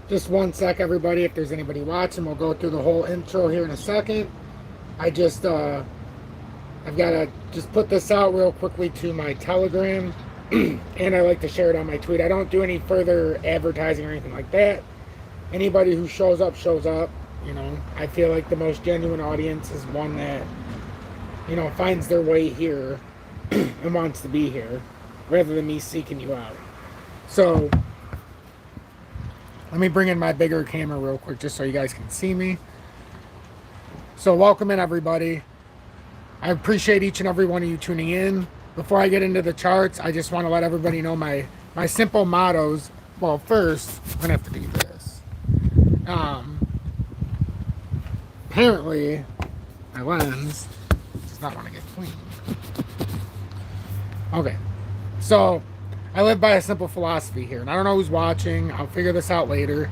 Just one sec, everybody. If there's anybody watching, we'll go through the whole intro here in a second. I've got to just put this out real quickly to my Telegram, and I like to share it on my tweet. I don't do any further advertising or anything like that. Anybody who shows up, shows up. You know, I feel like the most genuine audience is one that, you know, finds their way here and wants to be here, rather than me seeking you out. So let me bring in my bigger camera real quick just so you guys can see me. So welcome in, everybody. I appreciate each and every one of you tuning in. Before I get into the charts, I just want to let everybody know my simple mottos. Well, first, I'm going to have to do this. Apparently, my lens does not want to get clean. Okay, so I live by a simple philosophy here, and I don't know who's watching. I'll figure this out later,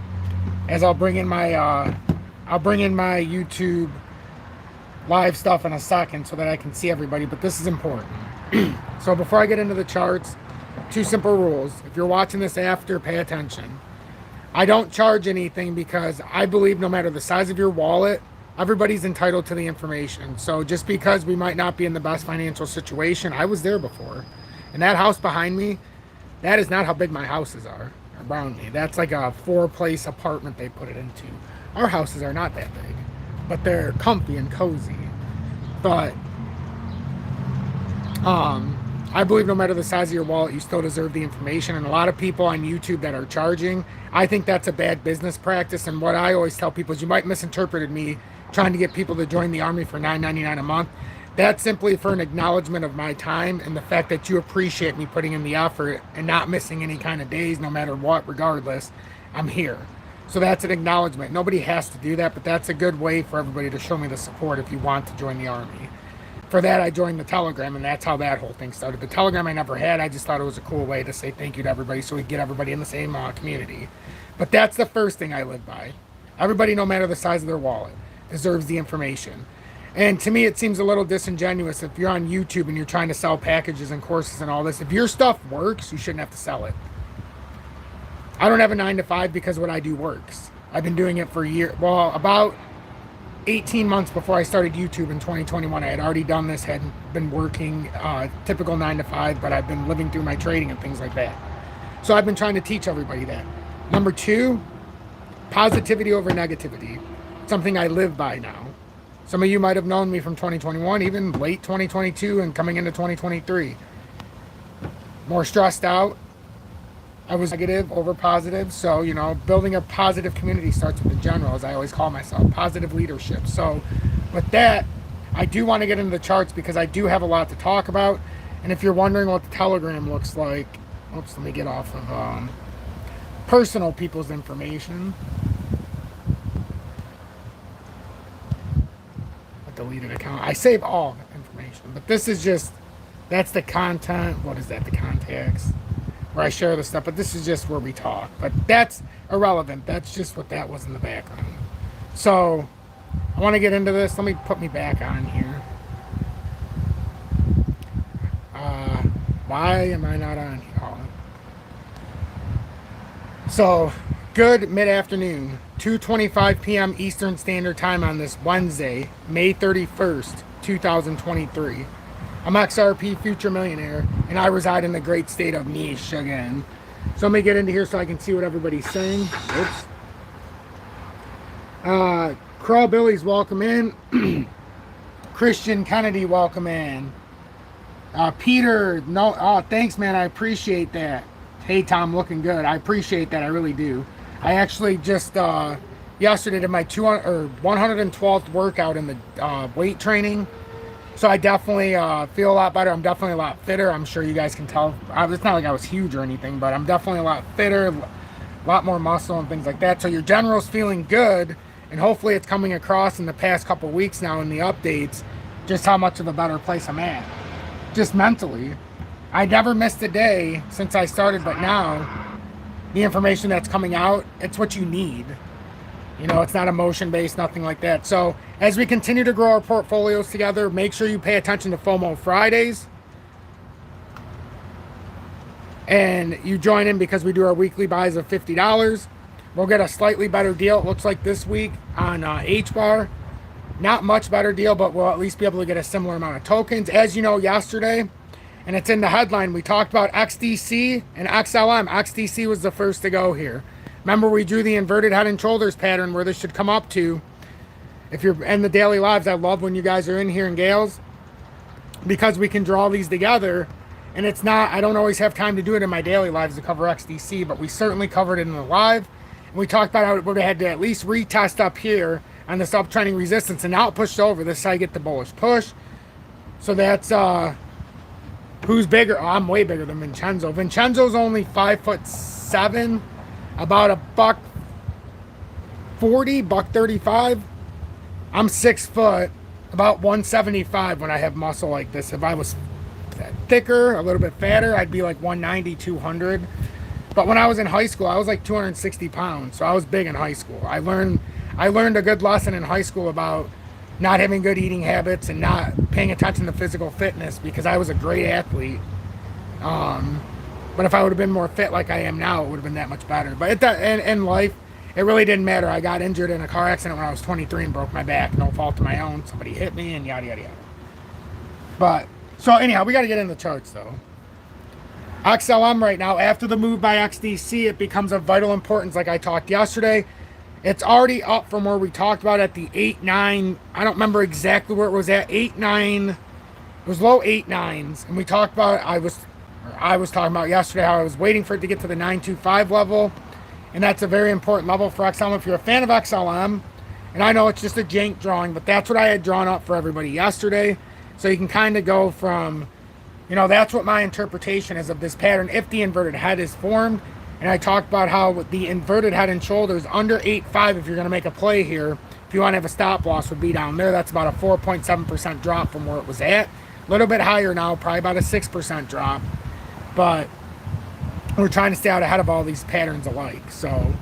as I'll bring in my YouTube live stuff in a second so that I can see everybody. But this is important. So before I get into the charts, 2 simple rules. If you're watching this after, pay attention. I don't charge anything because I believe no matter the size of your wallet, everybody's entitled to the information. So just because we might not be in the best financial situation, I was there before, and that house behind me, that is not how big my houses are around me. That's like a 4-place apartment they put it into. Our houses are not that big, but they're comfy and cozy. But I believe no matter the size of your wallet, you still deserve the information. And a lot of people on YouTube that are charging, I think that's a bad business practice. And what I always tell people is, you might misinterpreted me trying to get people to join the Army for $9.99 a month. That's simply for an acknowledgement of my time and the fact that you appreciate me putting in the effort and not missing any kind of days, no matter what. Regardless, I'm here. So that's an acknowledgement. Nobody has to do that, but that's a good way for everybody to show me the support if you want to join the Army. For that, I joined the Telegram, and that's how that whole thing started. The Telegram I never had. I just thought it was a cool way to say thank you to everybody so we get everybody in the same community. But that's the first thing I live by. Everybody, no matter the size of their wallet, deserves the information. And to me, it seems a little disingenuous if you're on YouTube and you're trying to sell packages and courses and all this. If your stuff works, you shouldn't have to sell it. I don't have a 9-to-5 because what I do works. I've been doing it for a year. Well, about 18 months before I started YouTube in 2021, I had already done this, had been working typical 9-to-5, but I've been living through my trading and things like that. So I've been trying to teach everybody that. Number 2, positivity over negativity. Something I live by now. Some of you might have known me from 2021, even late 2022 and coming into 2023. More stressed out. I was negative over positive. So, you know, building a positive community starts with the general, as I always call myself, positive leadership. So with that, I do want to get into the charts because I do have a lot to talk about. And if you're wondering what the Telegram looks like, oops, let me get off of personal people's information. Deleted account. I save all information, but this is just, that's the content. What is that? The contacts where I share the stuff, but this is just where we talk. But that's irrelevant. That's just what that was in the background. So I want to get into this. Let me put me back on here. Why am I not on here? Oh. So good mid-afternoon, 2:25 p.m. Eastern Standard Time on this Wednesday, May 31st, 2023. I'm XRP Future Millionaire, and I reside in the great state of Michigan. So let me get into here so I can see what everybody's saying. Oops. Crawl Billy's welcome in. Christian Kennedy, welcome in. Peter, no, oh, thanks, man. I appreciate that. Hey, Tom, looking good. I appreciate that. I really do. I actually just yesterday did my 112th workout in the weight training. So I definitely feel a lot better. I'm definitely a lot fitter. I'm sure you guys can tell. It's not like I was huge or anything, but I'm definitely a lot fitter, a lot more muscle and things like that. So your general's feeling good, and hopefully it's coming across in the past couple weeks now in the updates just how much of a better place I'm at. Just mentally. I never missed a day since I started, but now the information that's coming out, it's what you need. You know, it's not emotion-based, nothing like that. So as we continue to grow our portfolios together, make sure you pay attention to FOMO Fridays. And you join in because we do our weekly buys of $50. We'll get a slightly better deal, it looks like this week, on H-Bar. Not much better deal, but we'll at least be able to get a similar amount of tokens. As you know, yesterday, and it's in the headline, we talked about XDC and XLM. XDC was the first to go here. Remember, we drew the inverted head and shoulders pattern where this should come up to. If you're in the daily lives, I love when you guys are in here in Gales, because we can draw these together. And it's not, I don't always have time to do it in my daily lives to cover XDC, but we certainly covered it in the live. And we talked about how it would have had to at least retest up here on this uptrending resistance, and now it pushed over. This is how you get the bullish push. So that's who's bigger. Oh, I'm way bigger than Vincenzo. Vincenzo's only 5'7", about a $140, $135. I'm 6 foot, about 175 when I have muscle like this. If I was thicker, a little bit fatter, I'd be like 190, 200. But when I was in high school, I was like 260 pounds, so I was big in high school. I learned a good lesson in high school about not having good eating habits and not paying attention to physical fitness, because I was a great athlete. But if I would have been more fit like I am now, it would have been that much better. But in life, it really didn't matter. I got injured in a car accident when I was 23 and broke my back. No fault of my own. Somebody hit me and yada, yada, yada. But, so anyhow, we got to get in the charts, though. XLM right now, after the move by XDC, it becomes of vital importance like I talked yesterday. It's already up from where we talked about at the 8-9. I don't remember exactly where it was at. 8-9. It was low 8-9s. And we talked about, I was talking about yesterday how I was waiting for it to get to the 925 level. And that's a very important level for XLM. If you're a fan of XLM, and I know it's just a jank drawing, but that's what I had drawn up for everybody yesterday. So you can kind of go from, you know, that's what my interpretation is of this pattern if the inverted head is formed. And I talked about how the inverted head and shoulders under 8.5, if you're going to make a play here, if you want to have a stop loss, would be down there. That's about a 4.7% drop from where it was at. A little bit higher now, probably about a 6% drop. But we're trying to stay out ahead of all these patterns alike. So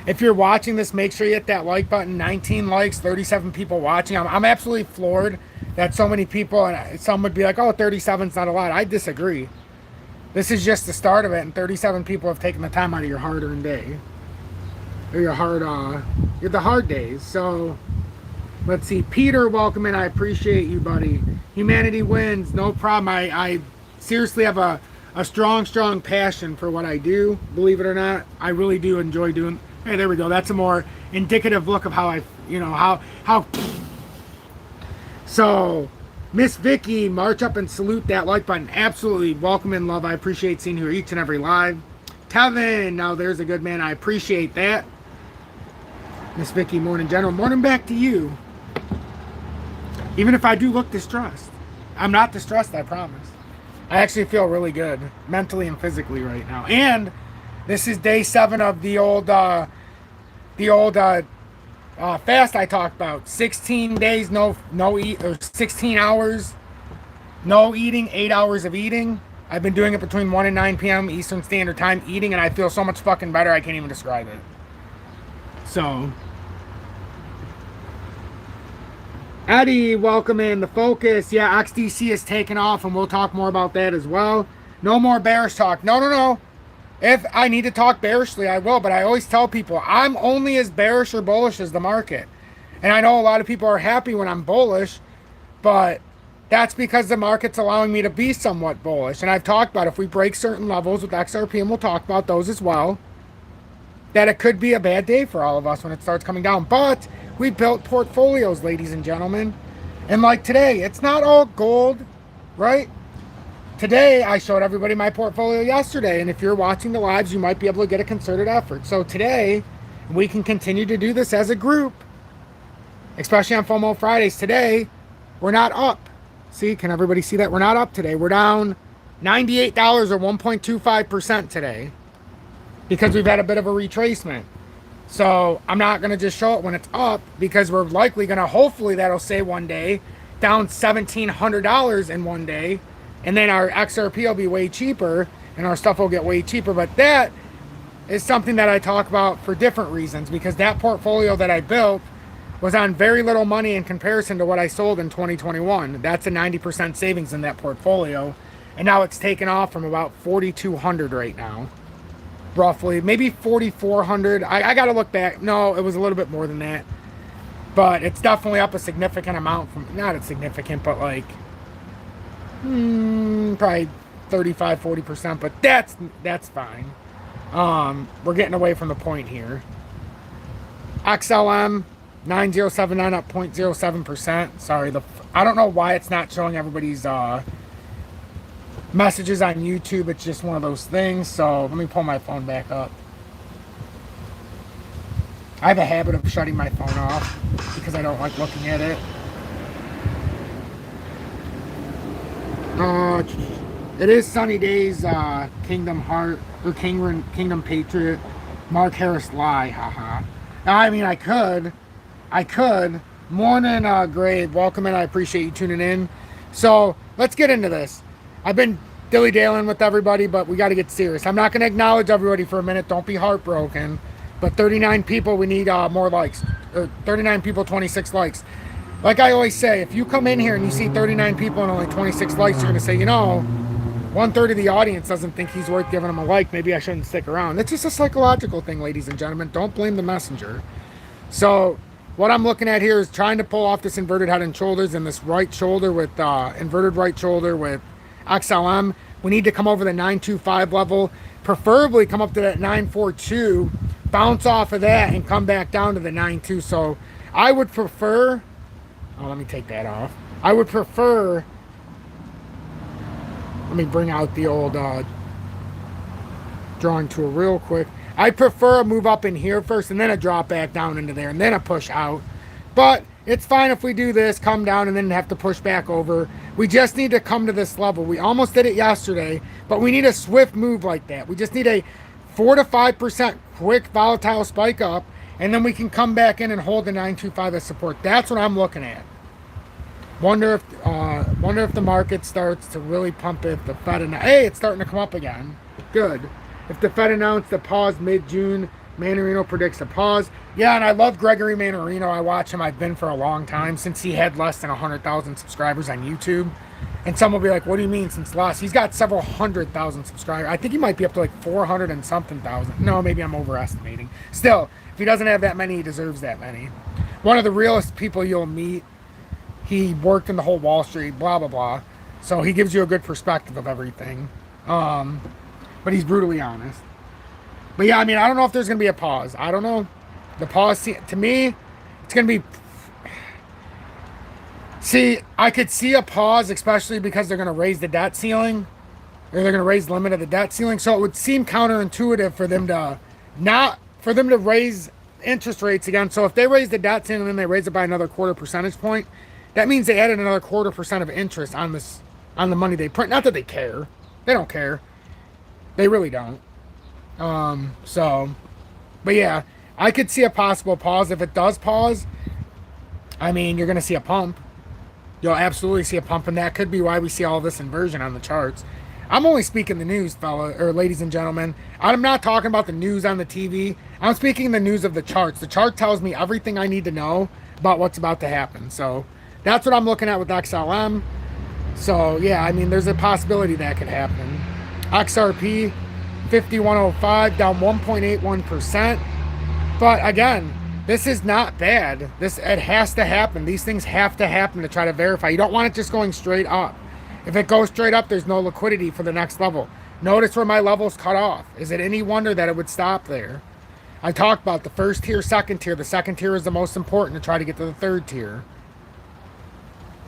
if you're watching this, make sure you hit that like button. 19 likes, 37 people watching. I'm absolutely floored that so many people, and some would be like, oh, 37's not a lot. I disagree. This is just the start of it, and 37 people have taken the time out of your hard-earned day. Or your the hard days. So, let's see. Peter, welcome in. I appreciate you, buddy. Humanity wins. No problem. I seriously have a strong passion for what I do. Believe it or not, I really do enjoy doing. Hey, there we go. That's a more indicative look of how I, how. So, Miss Vicky, march up and salute that like button. Absolutely. Welcome in, love. I appreciate seeing you each and every live. Tevin, now there's a good man. I appreciate that. Miss Vicky, morning general. Morning back to you. Even if I do look distressed. I'm not distressed, I promise. I actually feel really good, mentally and physically right now. And this is day 7 of the old fast I talked about. 16 days, no eat, or 16 hours, no eating, 8 hours of eating. I've been doing it between 1 and 9 p.m. Eastern Standard Time, eating, and I feel so much fucking better, I can't even describe it. So, Eddie, welcome in. The focus, yeah, XDC is taking off, and we'll talk more about that as well. No more bearish talk. No. If I need to talk bearishly, I will, but I always tell people I'm only as bearish or bullish as the market. And I know a lot of people are happy when I'm bullish, but that's because the market's allowing me to be somewhat bullish. And I've talked about if we break certain levels with XRP, and we'll talk about those as well, that it could be a bad day for all of us when it starts coming down. But we built portfolios, ladies and gentlemen. And like today, it's not all gold, right? Today, I showed everybody my portfolio yesterday, and if you're watching the lives, you might be able to get a concerted effort. So today, we can continue to do this as a group, especially on FOMO Fridays. Today, we're not up. See, can everybody see that? We're not up today. We're down $98 or 1.25% today because we've had a bit of a retracement. So I'm not going to just show it when it's up, because we're likely going to, hopefully that'll say one day, down $1,700 in one day, and then our XRP will be way cheaper, and our stuff will get way cheaper. But that is something that I talk about for different reasons, because that portfolio that I built was on very little money in comparison to what I sold in 2021. That's a 90% savings in that portfolio, and now it's taken off from about 4,200 right now, roughly, maybe 4,400. I gotta look back. No, it was a little bit more than that, but it's definitely up a significant amount from, not a significant, but like probably 35-40%, but that's fine. We're getting away from the point here. XLM 9079 up 0.07%. Sorry, I don't know why it's not showing everybody's messages on YouTube. It's just one of those things. So let me pull my phone back up. I have a habit of shutting my phone off because I don't like looking at it. It is Sunny Days, Kingdom Heart, or Kingdom Patriot, Mark Harris lie, haha. I mean, I could. Morning, Grade. Welcome in. I appreciate you tuning in. So let's get into this. I've been dilly-dallying with everybody, but we got to get serious. I'm not going to acknowledge everybody for a minute. Don't be heartbroken. But 39 people, we need more likes. 39 people, 26 likes. Like I always say, if you come in here and you see 39 people and only 26 likes, you're going to say, you know, 1/3 of the audience doesn't think he's worth giving him a like. Maybe I shouldn't stick around. It's just a psychological thing, ladies and gentlemen. Don't blame the messenger. So what I'm looking at here is trying to pull off this inverted head and shoulders and this right shoulder with inverted right shoulder with XLM. We need to come over the 925 level, preferably come up to that 942, bounce off of that, and come back down to the 92. So I would prefer, oh, let me take that off. I would prefer, let me bring out the old drawing tool real quick. I prefer a move up in here first and then a drop back down into there and then a push out. But it's fine if we do this, come down and then have to push back over. We just need to come to this level. We almost did it yesterday, but we need a swift move like that. We just need a 4 to 5% quick volatile spike up, and then we can come back in and hold the 925 as support. That's what I'm looking at. Wonder if the market starts to really pump it. The Fed, and hey, it's starting to come up again. Good. If the Fed announced a pause mid-June, Mannarino predicts a pause. Yeah, and I love Gregory Mannarino. I watch him. I've been for a long time, since he had less than 100,000 subscribers on YouTube. And some will be like, what do you mean since last? He's got several 100,000 subscribers. I think he might be up to like 400 and something thousand. No, maybe I'm overestimating. Still, if he doesn't have that many, he deserves that many. One of the realest people you'll meet. He worked in the whole Wall Street, blah, blah, blah. So he gives you a good perspective of everything. But he's brutally honest. But yeah, I mean, I don't know if there's going to be a pause. I don't know. The pause, to me, it's going to be... See, I could see a pause, especially because they're going to raise the debt ceiling. Or they're going to raise the limit of the debt ceiling. So it would seem counterintuitive for them to raise interest rates again. So if they raise the debt ceiling and then they raise it by another 1/4 percentage point, that means they added another 1/4% of interest on the money they print. Not that they care. They don't care. They really don't. But yeah, I could see a possible pause. If it does pause, I mean, you're going to see a pump. You'll absolutely see a pump, and that could be why we see all this inversion on the charts. I'm only speaking the news, ladies and gentlemen. I'm not talking about the news on the TV. I'm speaking the news of the charts. The chart tells me everything I need to know about what's about to happen. So that's what I'm looking at with XLM. So yeah, I mean, there's a possibility that could happen. XRP 5105 down 1.81%. But again, this is not bad. It has to happen. These things have to happen to try to verify. You don't want it just going straight up. If it goes straight up, there's no liquidity for the next level. Notice where my level's cut off. Is it any wonder that it would stop there? I talked about the first tier, second tier. The second tier is the most important to try to get to the third tier.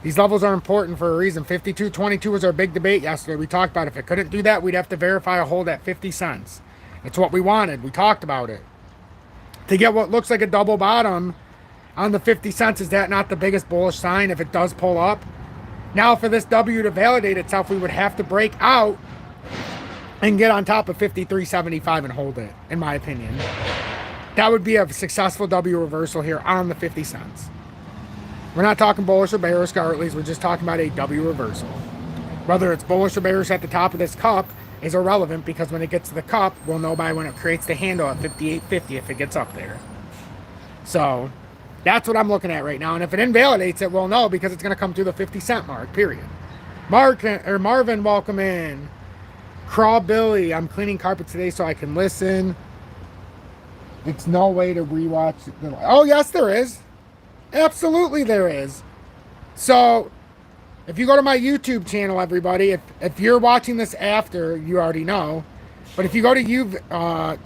These levels are important for a reason. 52.22 was our big debate yesterday. We talked about if it couldn't do that, we'd have to verify a hold at 50 cents. It's what we wanted. We talked about it. To get what looks like a double bottom on the 50 cents, is that not the biggest bullish sign if it does pull up? Now for this W to validate itself, we would have to break out and get on top of 53.75 and hold it, in my opinion. That would be a successful W reversal here on the 50 cents. We're not talking bullish or bearish, Gartley's. We're just talking about a W reversal. Whether it's bullish or bearish at the top of this cup is irrelevant, because when it gets to the cup, we'll know by when it creates the handle at 58.50 if it gets up there. So that's what I'm looking at right now. And if it invalidates it, we'll know, because it's going to come through the 50-cent mark, period. Marvin, welcome in. Crawl Billy, I'm cleaning carpet today so I can listen. It's no way to rewatch. Oh, yes, there is. Absolutely there is. So if you go to my YouTube channel, everybody, if you're watching this after, you already know. But if you go to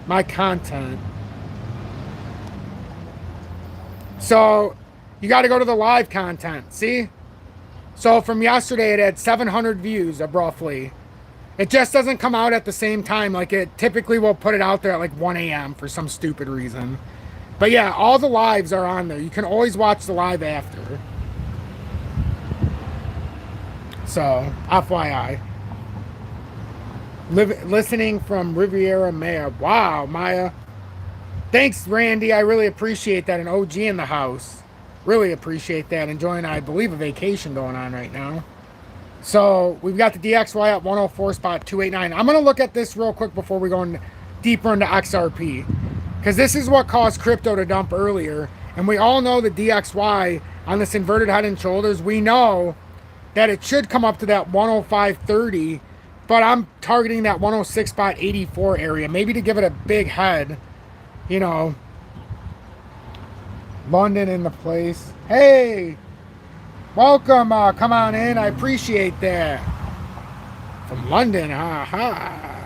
my content, so you got to go to the live content. See? So from yesterday, it had 700 views, roughly. It just doesn't come out at the same time. Like, it typically will put it out there at like 1 a.m. for some stupid reason. But yeah, all the lives are on there. You can always watch the live after. So, FYI. Listening from Riviera Maya. Wow, Maya. Thanks, Randy. I really appreciate that. An OG in the house. Really appreciate that. Enjoying, I believe, a vacation going on right now. So, we've got the DXY at 104 spot 289. I'm going to look at this real quick before we go deeper into XRP. Because this is what caused crypto to dump earlier. And we all know the DXY on this inverted head and shoulders. We know that it should come up to that 105.30. But I'm targeting that 106.84 area. Maybe to give it a big head. You know. London in the place. Hey! Welcome, come on in. I appreciate that. From London, aha.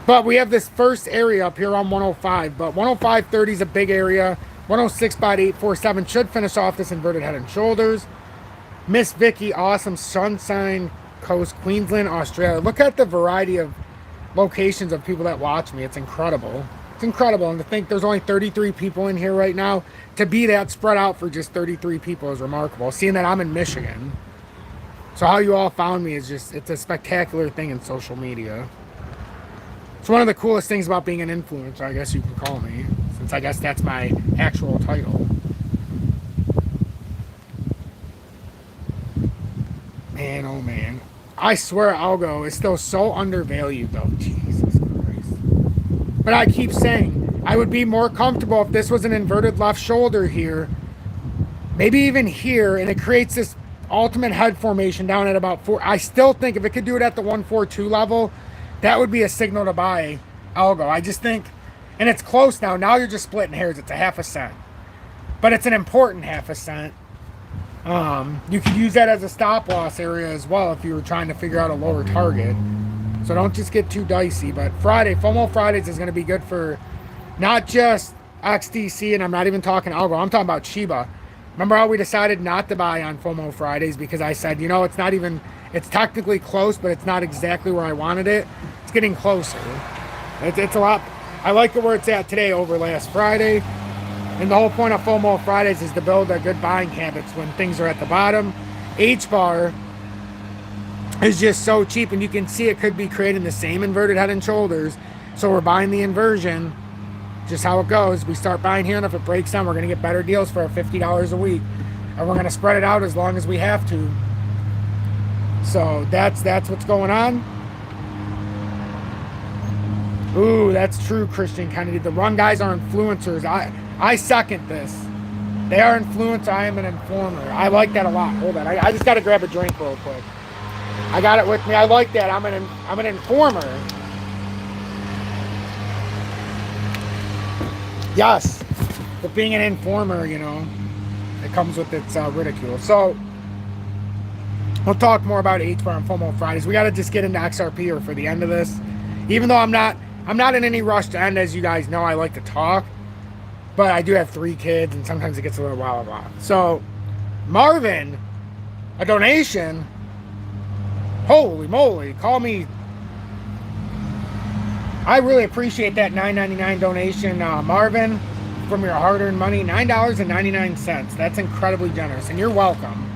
But we have this first area up here on 105. But 105.30 is a big area. 106.847 should finish off this inverted head and shoulders. Miss Vicky, awesome. Sunshine Coast, Queensland, Australia. Look at the variety of locations of people that watch me. It's incredible. It's incredible. And to think there's only 33 people in here right now, to be that spread out for just 33 people is remarkable. Seeing that I'm in Michigan. So how you all found me is just, it's a spectacular thing in social media. It's one of the coolest things about being an influencer, I guess you can call me, since I guess that's my actual title. Man, oh man. I swear algo is still so undervalued though. Jesus Christ. But I keep saying, I would be more comfortable if this was an inverted left shoulder here. Maybe even here, and it creates this ultimate head formation down at about 4. I still think if it could do it at the 142 level, that would be a signal to buy algo. I just think, and it's close now. Now you're just splitting hairs. It's a half a cent. But it's an important half a cent. You could use that as a stop loss area as well if you were trying to figure out a lower target. So don't just get too dicey. But Friday, FOMO Fridays is going to be good for not just XDC, and I'm not even talking algo. I'm talking about Shiba. Remember how we decided not to buy on FOMO Fridays because I said, you know, it's not even, it's technically close, but it's not exactly where I wanted it. It's getting closer. It's a lot. I like it where it's at today over last Friday. And the whole point of FOMO Fridays is to build a good buying habits when things are at the bottom. H-bar is just so cheap, and you can see it could be creating the same inverted head and shoulders. So we're buying the inversion. Just how it goes. We start buying here, and if it breaks down, we're going to get better deals for our $50 a week. And we're going to spread it out as long as we have to. So that's what's going on. Ooh, that's true, Christian Kennedy. The run guys are influencers. I second this. They are influencers. I am an informer. I like that a lot. Hold on. I just got to grab a drink real quick. I got it with me. I like that. I'm an informer. Yes. But being an informer, you know, it comes with its ridicule. So we'll talk more about H-bar and FOMO Fridays. We got to just get into XRP here for the end of this. Even though I'm not in any rush to end. As you guys know, I like to talk. But I do have 3 kids, and sometimes it gets a little wild. So, Marvin, a donation. Holy moly, call me. I really appreciate that $9.99 donation, Marvin, from your hard-earned money. $9.99. That's incredibly generous, and you're welcome.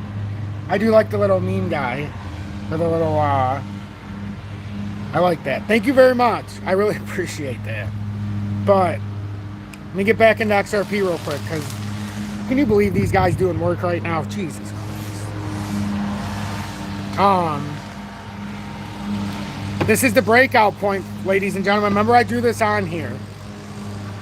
I do like the little meme guy, or the little, I like that. Thank you very much. I really appreciate that. But let me get back into XRP real quick, because Can you believe these guys doing work right now? Jesus Christ. This is the breakout point, ladies and gentlemen. Remember, I drew this on here.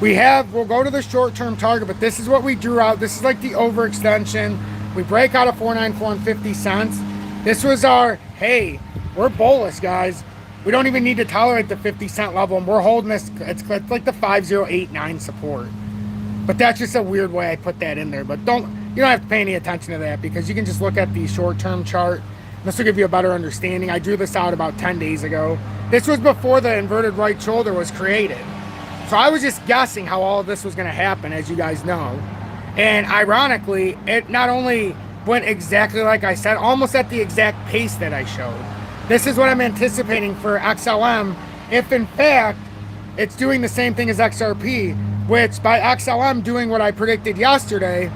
We'll go to the short-term target, but this is what we drew out. This is like the overextension. We break out of 494.50. This was our, hey, we're bullish, guys. We don't even need to tolerate the 50-cent level, and we're holding this. It's like the 5089 support. But that's just a weird way I put that in there. But you don't have to pay any attention to that, because you can just look at the short-term chart. This will give you a better understanding. I drew this out about 10 days ago. This was before the inverted right shoulder was created. So I was just guessing how all of this was going to happen, as you guys know. And ironically, it not only went exactly like I said, almost at the exact pace that I showed. This is what I'm anticipating for XLM, if in fact it's doing the same thing as XRP, which by XLM doing what I predicted yesterday,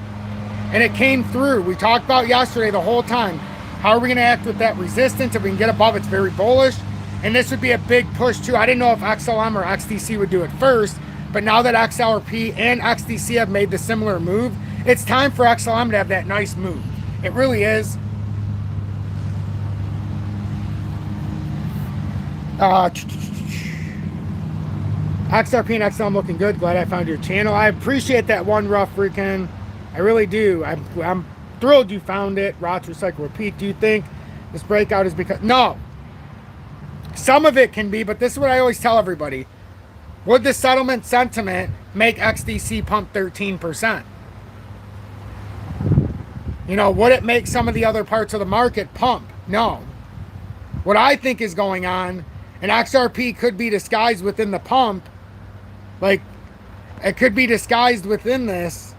and it came through. We talked about yesterday the whole time. How are we going to act with that resistance? If we can get above, it's very bullish. And this would be a big push too. I didn't know if XLM or XDC would do it first, but now that XLRP and XDC have made the similar move, it's time for XLM to have that nice move. It really is. XRP and XLM looking good. Glad I found your channel. I appreciate that one, rough freaking. I really do. I'm thrilled you found it. Rots, recycle, repeat. Do you think this breakout is because... No. Some of it can be, but this is what I always tell everybody. Would the settlement sentiment make XDC pump 13%? Would it make some of the other parts of the market pump? No. What I think is going on, and XRP could be disguised within the pump, like, it could be disguised within this.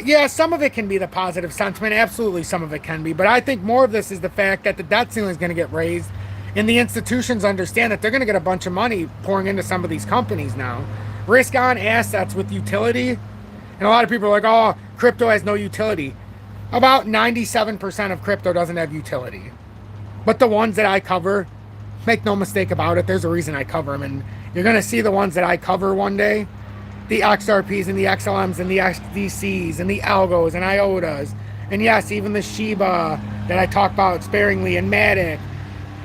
Yeah, some of it can be the positive sentiment. Absolutely, some of it can be. But I think more of this is the fact that the debt ceiling is going to get raised, and the institutions understand that they're going to get a bunch of money pouring into some of these companies now. Risk on assets with utility. And a lot of people are like, oh, crypto has no utility. About 97% of crypto doesn't have utility. But the ones that I cover, make no mistake about it, there's a reason I cover them. And you're going to see the ones that I cover one day. The XRPs and the XLMs and the XDCs and the algos and IOTAs. And yes, even the Shiba that I talk about sparingly, and Matic.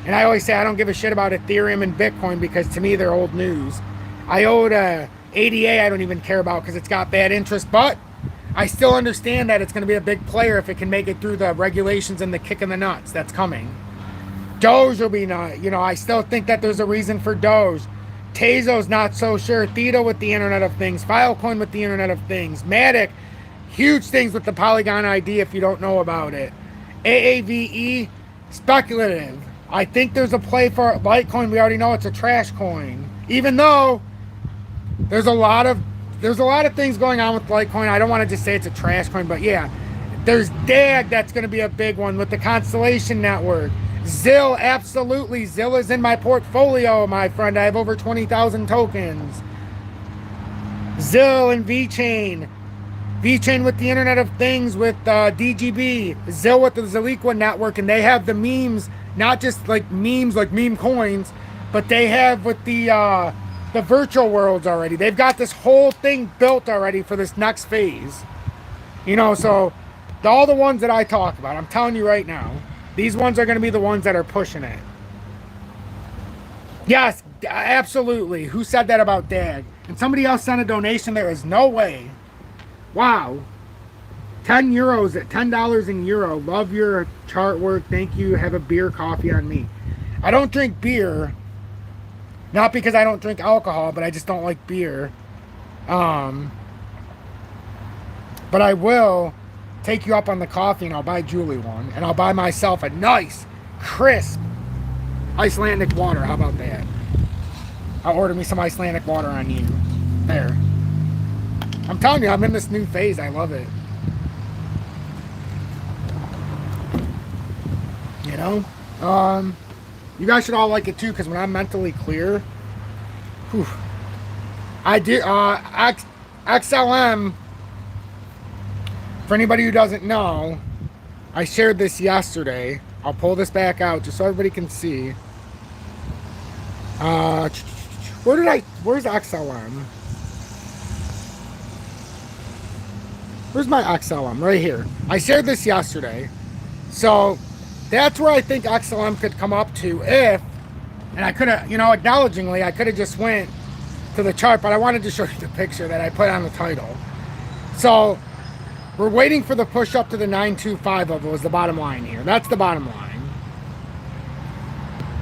And I always say I don't give a shit about Ethereum and Bitcoin because to me they're old news. IOTA, ADA I don't even care about because it's got bad interest, but I still understand that it's going to be a big player if it can make it through the regulations and the kick in the nuts that's coming. Doge will be not, I still think that there's a reason for Doge. Tezo's not so sure. Theta with the Internet of Things. Filecoin with the Internet of Things. Matic, huge things with the Polygon ID if you don't know about it. AAVE, speculative. I think there's a play for Litecoin. We already know it's a trash coin. Even though there's a lot of things going on with Litecoin. I don't want to just say it's a trash coin, but yeah. There's DAG that's going to be a big one with the Constellation Network. ZIL, absolutely. ZIL is in my portfolio, my friend. I have over 20,000 tokens. ZIL and VeChain. VeChain with the Internet of Things with DGB. ZIL with the Zaliqua network. And they have the memes, not just like memes, like meme coins, but they have with the virtual worlds already. They've got this whole thing built already for this next phase. So all the ones that I talk about, I'm telling you right now, these ones are going to be the ones that are pushing it. Yes, absolutely. Who said that about DAG? And somebody else sent a donation. There is no way. Wow. 10 euros at $10 in euro. Love your chart work. Thank you. Have a beer, coffee on me. I don't drink beer. Not because I don't drink alcohol, but I just don't like beer. But I will take you up on the coffee, and I'll buy Julie one, and I'll buy myself a nice, crisp Icelandic water. How about that? I'll order me some Icelandic water on you. There. I'm telling you, I'm in this new phase. I love it. You guys should all like it too, because when I'm mentally clear, whew, I do. XLM. For anybody who doesn't know, I shared this yesterday. I'll pull this back out just so everybody can see. Where's XLM? Where's my XLM? Right here. I shared this yesterday. So that's where I think XLM could come up to if, and I could have, you know, acknowledgingly, I could have just went to the chart, but I wanted to show you the picture that I put on the title. So we're waiting for the push up to the 925 level is the bottom line here. That's the bottom line.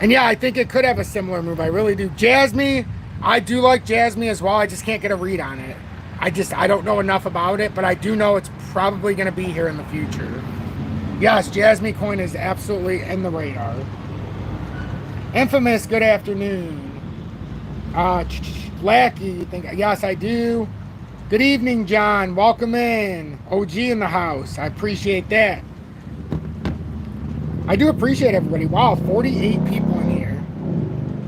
And yeah, I think it could have a similar move. I really do. Jasmine, I do like Jasmine as well. I just can't get a read on it. I don't know enough about it, but I do know it's probably going to be here in the future. Yes, Jasmine coin is absolutely in the radar. Infamous, good afternoon. Blackie, you think? Yes, I do. Good evening, John. Welcome in. OG in the house. I appreciate that. I do appreciate everybody. Wow, 48 people in here.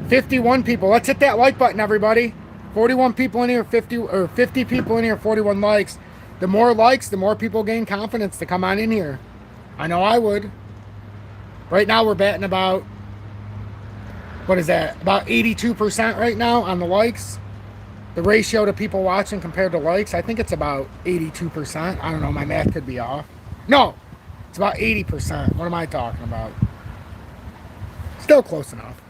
51 people. Let's hit that like button, everybody. 41 people in here, 50 people in here, 41 likes. The more likes, the more people gain confidence to come on in here. I know I would. Right now we're batting about, what is that? About 82% right now on the likes. The ratio to people watching compared to likes, I think it's about 82%. I don't know, my math could be off. No, it's about 80%. What am I talking about? Still close enough.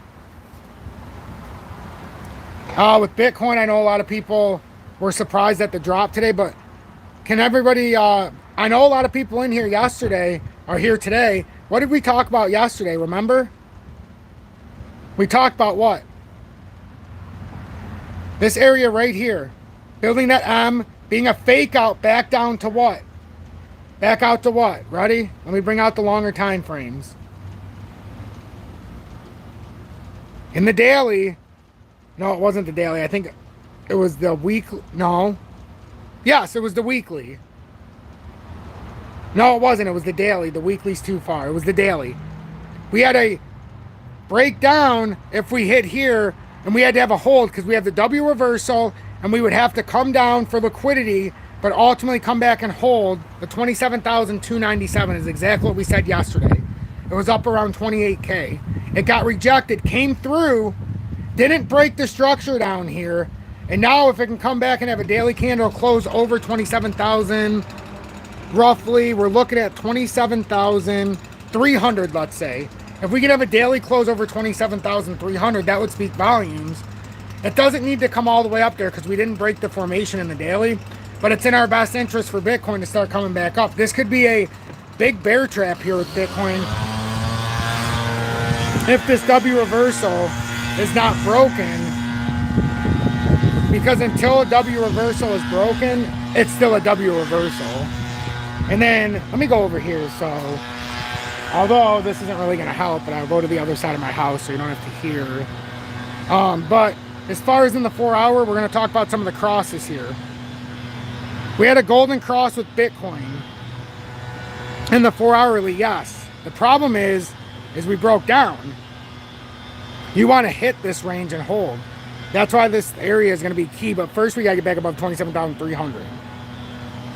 With Bitcoin, I know a lot of people were surprised at the drop today, but can everybody, I know a lot of people in here yesterday are here today. What did we talk about yesterday, remember? We talked about what? This area right here. Building that M, being a fake out back down to what? Back out to what? Ready? Let me bring out the longer time frames. In the daily, no, it wasn't the daily. I think it was the weekly. No. Yes, it was the weekly. No, it wasn't. It was the daily. The weekly's too far. It was the daily. We had a breakdown if we hit here, and we had to have a hold because we have the W reversal, and we would have to come down for liquidity, but ultimately come back and hold. The 27,297 is exactly what we said yesterday. It was up around 28K. It got rejected, came through, didn't break the structure down here, and now if it can come back and have a daily candle close over 27,000, roughly, we're looking at 27,300, let's say. If we could have a daily close over 27,300, that would speak volumes. It doesn't need to come all the way up there because we didn't break the formation in the daily, but it's in our best interest for Bitcoin to start coming back up. This could be a big bear trap here with Bitcoin. If this W reversal is not broken, because until a W reversal is broken, it's still a W reversal. And then, let me go over here. So, although this isn't really going to help, but I'll go to the other side of my house so you don't have to hear. But as far as in the 4 hour, we're going to talk about some of the crosses here. We had a golden cross with Bitcoin. In the 4 hourly, yes. The problem is we broke down. You want to hit this range and hold. That's why this area is going to be key. But first, we got to get back above 27,300.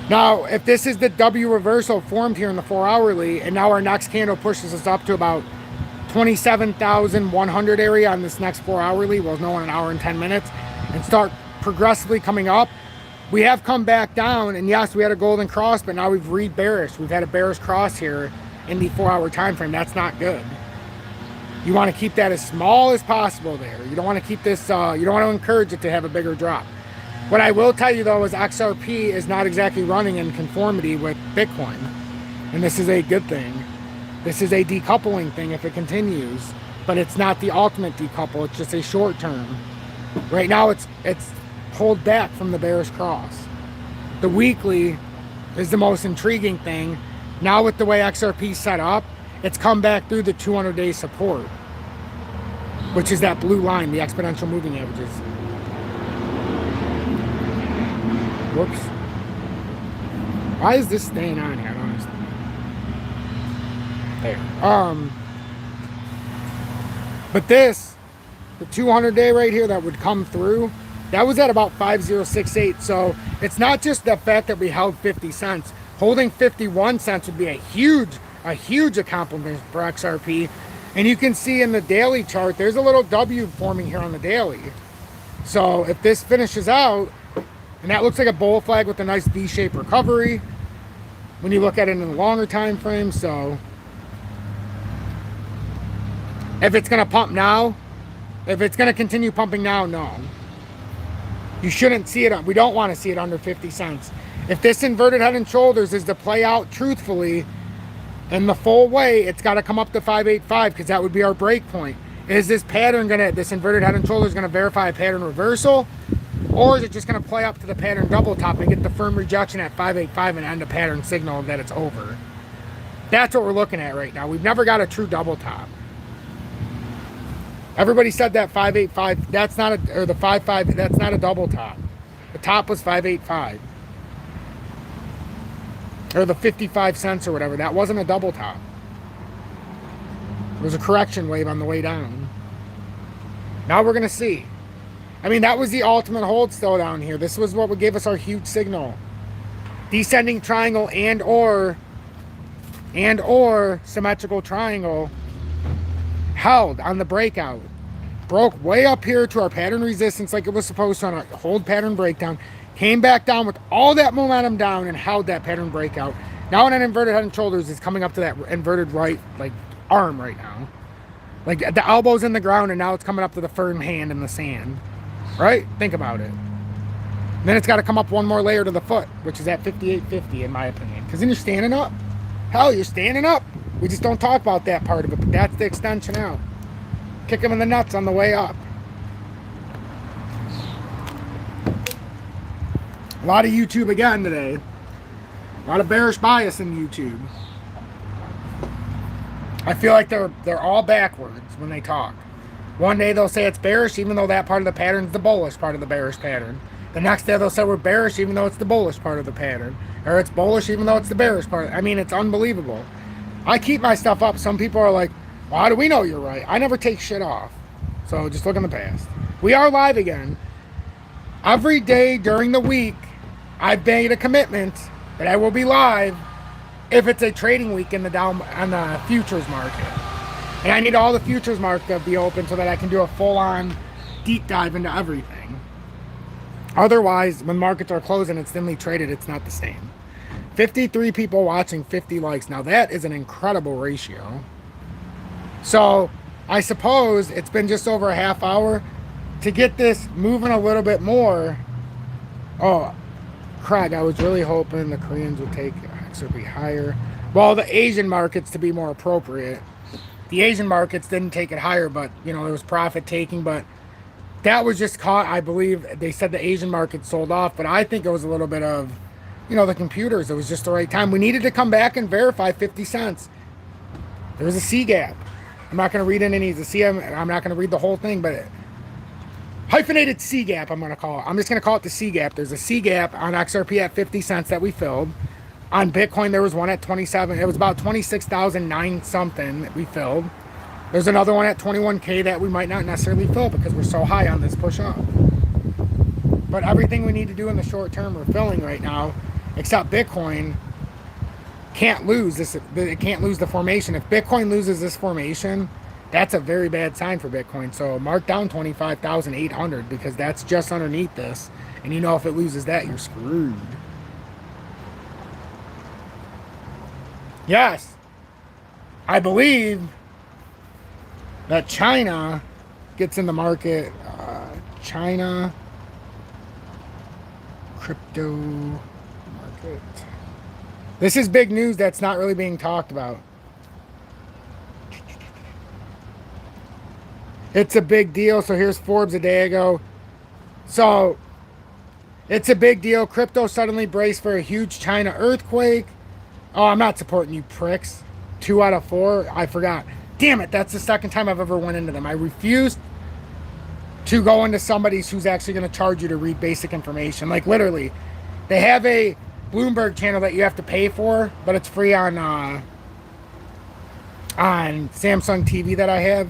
Now, if this is the W reversal formed here in the 4 hourly, and now our next candle pushes us up to about 27,100 area on this next 4 hourly, we'll know in an hour and 10 minutes, and start progressively coming up. We have come back down, and yes, we had a golden cross, but now we've read bearish. We've had a bearish cross here in the 4 hour time frame. That's not good. You want to keep that as small as possible there. You don't want to keep this, you don't want to encourage it to have a bigger drop. What I will tell you though is XRP is not exactly running in conformity with Bitcoin. And this is a good thing. This is a decoupling thing if it continues, but it's not the ultimate decouple, it's just a short term. Right now it's pulled back from the bearish cross. The weekly is the most intriguing thing. Now with the way XRP is set up, it's come back through the 200-day support, which is that blue line, the exponential moving averages. Whoops. Why is this staying on here? I don't understand. There. But this, the 200-day right here that would come through, that was at about 5068. So it's not just the fact that we held 50 cents. Holding 51 cents would be a huge accomplishment for XRP. And you can see in the daily chart, there's a little W forming here on the daily. So if this finishes out, and that looks like a bull flag with a nice V-shaped recovery, when you look at it in a longer time frame. So if it's going to pump now, if it's going to continue pumping now, no. You shouldn't see it. We don't want to see it under 50 cents. If this inverted head and shoulders is to play out truthfully in the full way, it's got to come up to 585 because that would be our break point. Is this pattern this inverted head and shoulders going to verify a pattern reversal? Or is it just going to play up to the pattern double top and get the firm rejection at 585 and end a pattern signal that it's over? That's what we're looking at right now. We've never got a true double top. Everybody said that 585, that's not a, or the 55, that's not a double top. The top was 585. Or the 55 cents or whatever. That wasn't a double top. It was a correction wave on the way down. Now we're going to see. I mean, that was the ultimate hold still down here. This was what would give us our huge signal. Descending triangle and or symmetrical triangle held on the breakout. Broke way up here to our pattern resistance like it was supposed to on a hold pattern breakdown. Came back down with all that momentum down and held that pattern breakout. Now on an inverted head and shoulders, it's coming up to that inverted right like arm right now. Like the elbow's in the ground and now it's coming up to the firm hand in the sand. Right? Think about it. And then it's got to come up one more layer to the foot, which is at 58.50 in my opinion. Because then you're standing up. Hell, you're standing up. We just don't talk about that part of it, but that's the extension out. Kick them in the nuts on the way up. A lot of YouTube again today. A lot of bearish bias in YouTube. I feel like they're all backwards when they talk. One day they'll say it's bearish even though that part of the pattern is the bullish part of the bearish pattern. The next day they'll say we're bearish even though it's the bullish part of the pattern. Or it's bullish even though it's the bearish part. I mean, it's unbelievable. I keep my stuff up. Some people are like, well, how do we know you're right? I never take shit off. So just look in the past. We are live again. Every day during the week, I've made a commitment that I will be live if it's a trading week in the futures market. And I need all the futures market to be open so that I can do a full-on deep dive into everything. Otherwise, when markets are closed and it's thinly traded, it's not the same. 53 people watching, 50 likes. Now that is an incredible ratio. So I suppose it's been just over a half hour to get this moving a little bit more. Oh, Craig, I was really hoping the Koreans would take XRP higher. Well, the Asian markets to be more appropriate. The Asian markets didn't take it higher, but, you know, there was profit taking, but that was just caught. I believe they said the Asian market sold off, but I think it was a little bit of, you know, the computers. It was just the right time. We needed to come back and verify 50 cents. There was a C gap. I'm not going to read in any of the C. I'm not going to read the whole thing, but hyphenated C gap, I'm going to call it. I'm just going to call it the C gap. There's a C gap on XRP at 50 cents that we filled. On Bitcoin, there was one at 27. It was about 26,009 something that we filled. There's another one at 21K that we might not necessarily fill because we're so high on this push up. But everything we need to do in the short term, we're filling right now, except Bitcoin can't lose this. It can't lose the formation. If Bitcoin loses this formation, that's a very bad sign for Bitcoin. So mark down 25,800 because that's just underneath this. And you know if it loses that, you're screwed. Yes, I believe that China gets in the market. China crypto market. This is big news that's not really being talked about. It's a big deal. So here's Forbes a day ago. So it's a big deal. Crypto suddenly braced for a huge China earthquake. Oh, I'm not supporting you pricks. 2 out of 4. I forgot. Damn it. That's the second time I've ever went into them. I refused to go into somebody's who's actually going to charge you to read basic information. Like literally, they have a Bloomberg channel that you have to pay for, but it's free on Samsung TV that I have.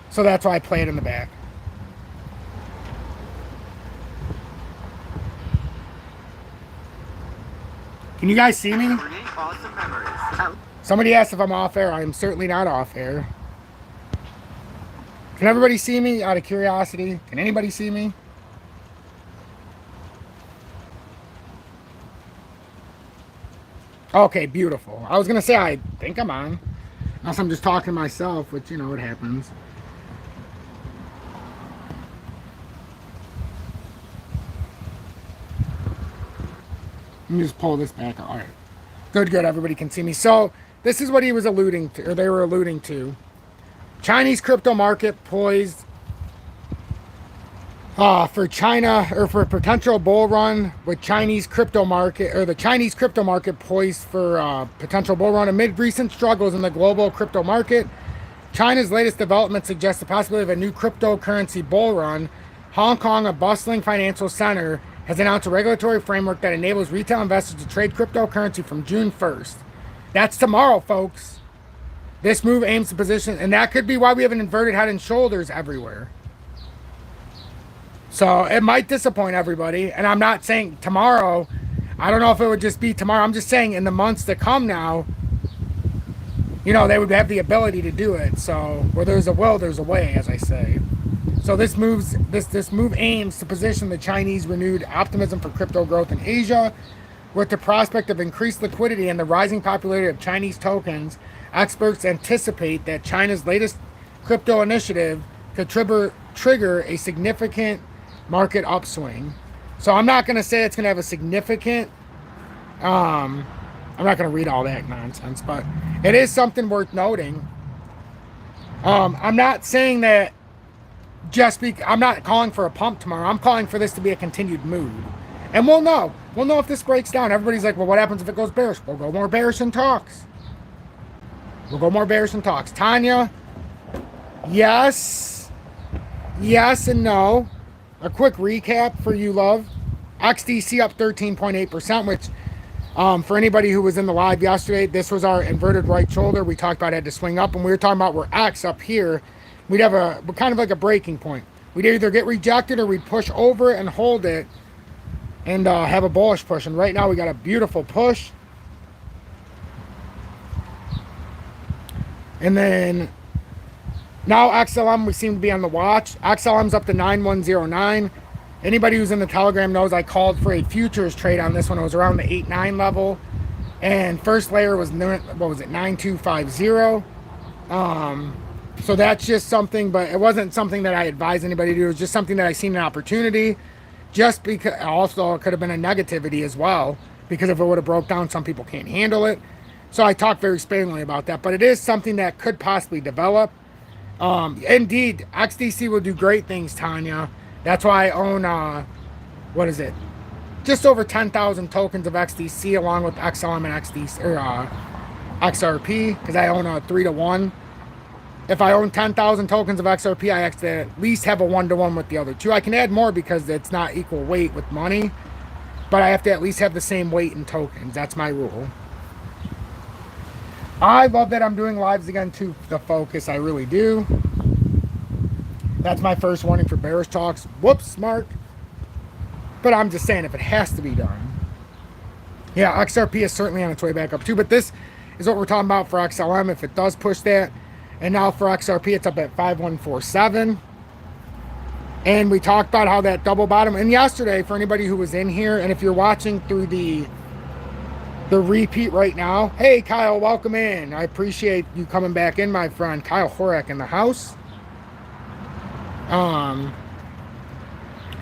So that's why I play it in the back. Can you guys see me? Somebody asked if I'm off air. I am certainly not off air. Can everybody see me out of curiosity? Can anybody see me? Okay, beautiful. I was going to say, I think I'm on. Unless I'm just talking to myself, which, you know, it happens. Let me just pull this back. All right. Good, good. Everybody can see me. So this is what he was alluding to, or they were alluding to. Chinese crypto market poised for China, or for a potential bull run with Chinese crypto market, or the Chinese crypto market poised for potential bull run amid recent struggles in the global crypto market. China's latest development suggests the possibility of a new cryptocurrency bull run. Hong Kong, a bustling financial center, has announced a regulatory framework that enables retail investors to trade cryptocurrency from June 1st. That's tomorrow, folks. This move aims to position, and that could be why we have an inverted head and shoulders everywhere. So it might disappoint everybody. And I'm not saying tomorrow. I don't know if it would just be tomorrow. I'm just saying in the months to come now, you know, they would have the ability to do it. So where there's a will, there's a way, as I say. So this move aims to position the Chinese renewed optimism for crypto growth in Asia. With the prospect of increased liquidity and the rising popularity of Chinese tokens, experts anticipate that China's latest crypto initiative could trigger a significant market upswing. So I'm not going to say it's going to have a significant, I'm not going to read all that nonsense, but it is something worth noting. I'm not saying that I'm not calling for a pump tomorrow. I'm calling for this to be a continued move. And we'll know. We'll know if this breaks down. Everybody's like, well, what happens if it goes bearish? We'll go more bearish and talks. We'll go more bearish and talks. Tanya, yes. Yes and no. A quick recap for you, love. XDC up 13.8%, which for anybody who was in the live yesterday, this was our inverted right shoulder. We talked about it had to swing up, and we were talking about where X up here, we'd have a kind of like a breaking point. We'd either get rejected or we'd push over and hold it and have a bullish push. And right now we got a beautiful push. And then now XLM, we seem to be on the watch. XLM's up to 9109. Anybody who's in the Telegram knows I called for a futures trade on this one. It was around the 8-9 level. And first layer was, what was it, 9250. So that's just something, but it wasn't something that I advised anybody to do. It was just something that I seen an opportunity. Just because, also it could have been a negativity as well, because if it would have broke down, some people can't handle it. So I talked very sparingly about that, but it is something that could possibly develop. Indeed, XDC will do great things, Tanya. That's why I own, what is it? Just over 10,000 tokens of XDC along with XLM and XDC, or XRP, because I own a 3-to-1. If I own 10,000 tokens of XRP, I have to at least have a 1-to-1 with the other two. I can add more because it's not equal weight with money, but I have to at least have the same weight in tokens. That's my rule. I love that I'm doing lives again to the focus. I really do. That's my first warning for bearish talks. Whoops, Mark. But I'm just saying, if it has to be done. Yeah, XRP is certainly on its way back up too, but this is what we're talking about for XLM. If it does push that, and now for XRP, it's up at 5147. And we talked about how that double bottom. And yesterday, for anybody who was in here, and if you're watching through the repeat right now, hey, Kyle, welcome in. I appreciate you coming back in, my friend. Kyle Horak in the house.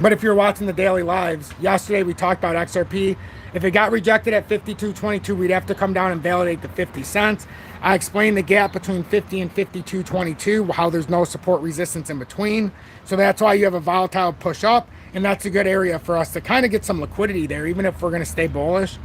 But if you're watching the daily lives, yesterday we talked about XRP. If it got rejected at 52.22, we'd have to come down and validate the 50 cents. I explained the gap between 50 and 52.22, how there's no support resistance in between. So that's why you have a volatile push up, and that's a good area for us to kind of get some liquidity there, even if we're going to stay bullish.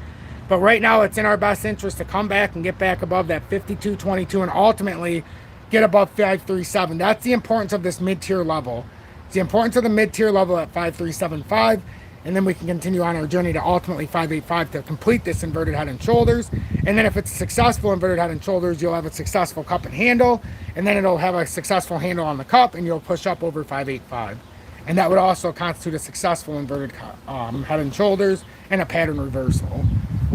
But right now, it's in our best interest to come back and get back above that 52.22 and ultimately get above 537. That's the importance of this mid-tier level. It's the importance of the mid-tier level at 5375, and then we can continue on our journey to ultimately 585 to complete this inverted head and shoulders. And then if it's a successful inverted head and shoulders, you'll have a successful cup and handle, and then it'll have a successful handle on the cup, and you'll push up over 585. And that would also constitute a successful inverted head and shoulders and a pattern reversal.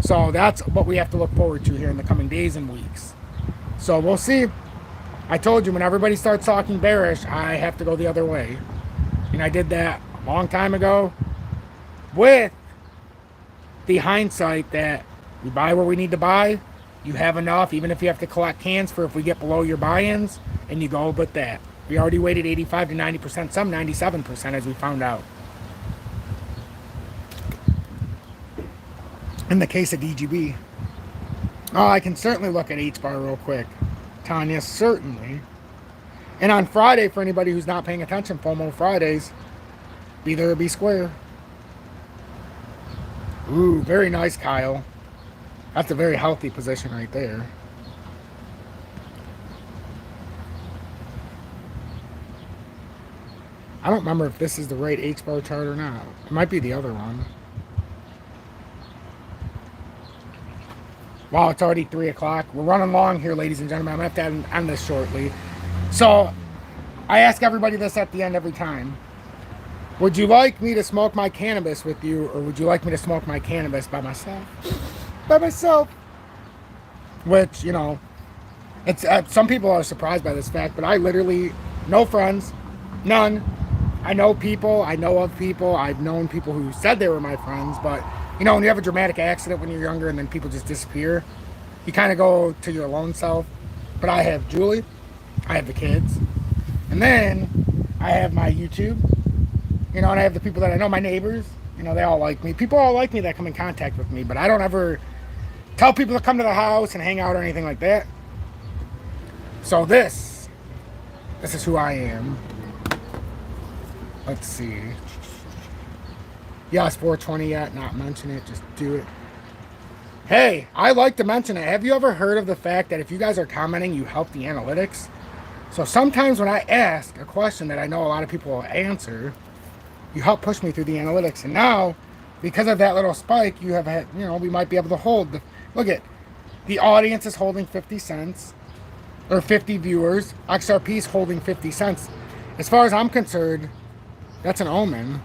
So that's what we have to look forward to here in the coming days and weeks. So we'll see. I told you, when everybody starts talking bearish, I have to go the other way. And I did that a long time ago with the hindsight that We buy where we need to buy. You have enough, even if you have to collect cans for if we get below your buy-ins, and you go with that. We already weighted 85 to 90%, some 97% as we found out. In the case of DGB. Oh, I can certainly look at H-bar real quick. Tanya, certainly. And on Friday, for anybody who's not paying attention, FOMO Fridays, be there or be square. Ooh, very nice, Kyle. That's a very healthy position right there. I don't remember if this is the right H-bar chart or not. It might be the other one. Wow, it's already 3 o'clock. We're running long here, ladies and gentlemen. I'm going to have to end this shortly. So, I ask everybody this at the end every time. Would you like me to smoke my cannabis with you, or would you like me to smoke my cannabis by myself? By myself. Which, you know, it's some people are surprised by this fact, but I literally, no friends, none. I know people, I know of people, I've known people who said they were my friends, but, you know, when you have a dramatic accident when you're younger and then people just disappear, you kind of go to your lone self. But I have Julie, I have the kids, and then I have my YouTube, you know, and I have the people that I know, my neighbors, you know, they all like me. People all like me that come in contact with me, but I don't ever tell people to come to the house and hang out or anything like that. So this is who I am. Let's see. Yes, 420 yet, not mention it, just do it. Hey, I like to mention it. Have you ever heard of the fact that if you guys are commenting, you help the analytics? So sometimes when I ask a question that I know a lot of people will answer, you help push me through the analytics. And now, because of that little spike, you have had, you know, we might be able to hold. Look at, the audience is holding 50 cents, or 50 viewers. XRP is holding 50 cents. As far as I'm concerned, that's an omen.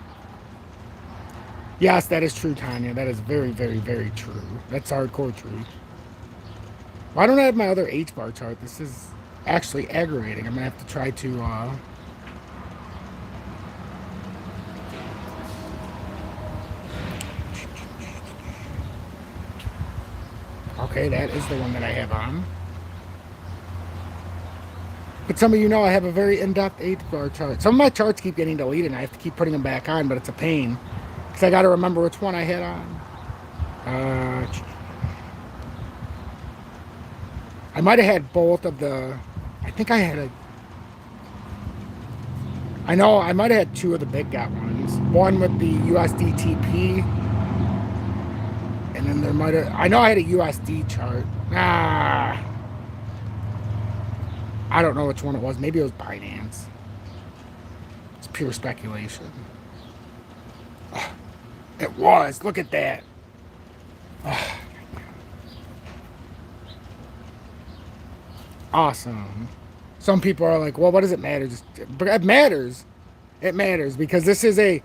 Yes, that is true, Tanya. That is very, very, very true. That's hardcore true. Why don't I have my other H-bar chart? This is actually aggravating. I'm going to have to try to... Okay, that is the one that I have on. But some of you know I have a very in-depth H-bar chart. Some of my charts keep getting deleted, and I have to keep putting them back on, but it's a pain. Because I got to remember which one I had on. I might have had both of the... I think I had a... I know I might have had two of the BITGET ones. One with the USDTP. And then there might have... I know I had a USD chart. I don't know which one it was. Maybe it was Binance. It's pure speculation. Oh, it was. Look at that. Oh. Awesome. Some people are like, well, what does it matter? But it matters. It matters because this is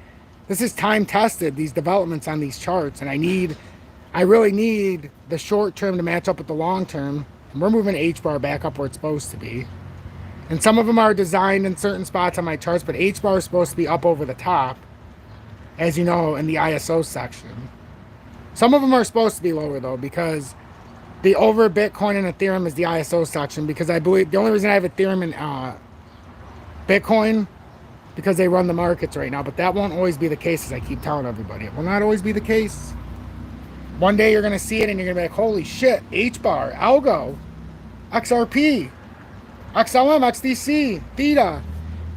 time tested, these developments on these charts, and I really need the short term to match up with the long term. And we're moving H-bar back up where it's supposed to be. And some of them are designed in certain spots on my charts, but H-bar is supposed to be up over the top, as you know, in the ISO section. Some of them are supposed to be lower, though, because the over Bitcoin and Ethereum is the ISO section, because I believe the only reason I have Ethereum and Bitcoin, because they run the markets right now, but that won't always be the case, as I keep telling everybody. It will not always be the case. One day you're going to see it and you're going to be like, holy shit, H-bar, Algo, XRP, XLM, XDC, Theta,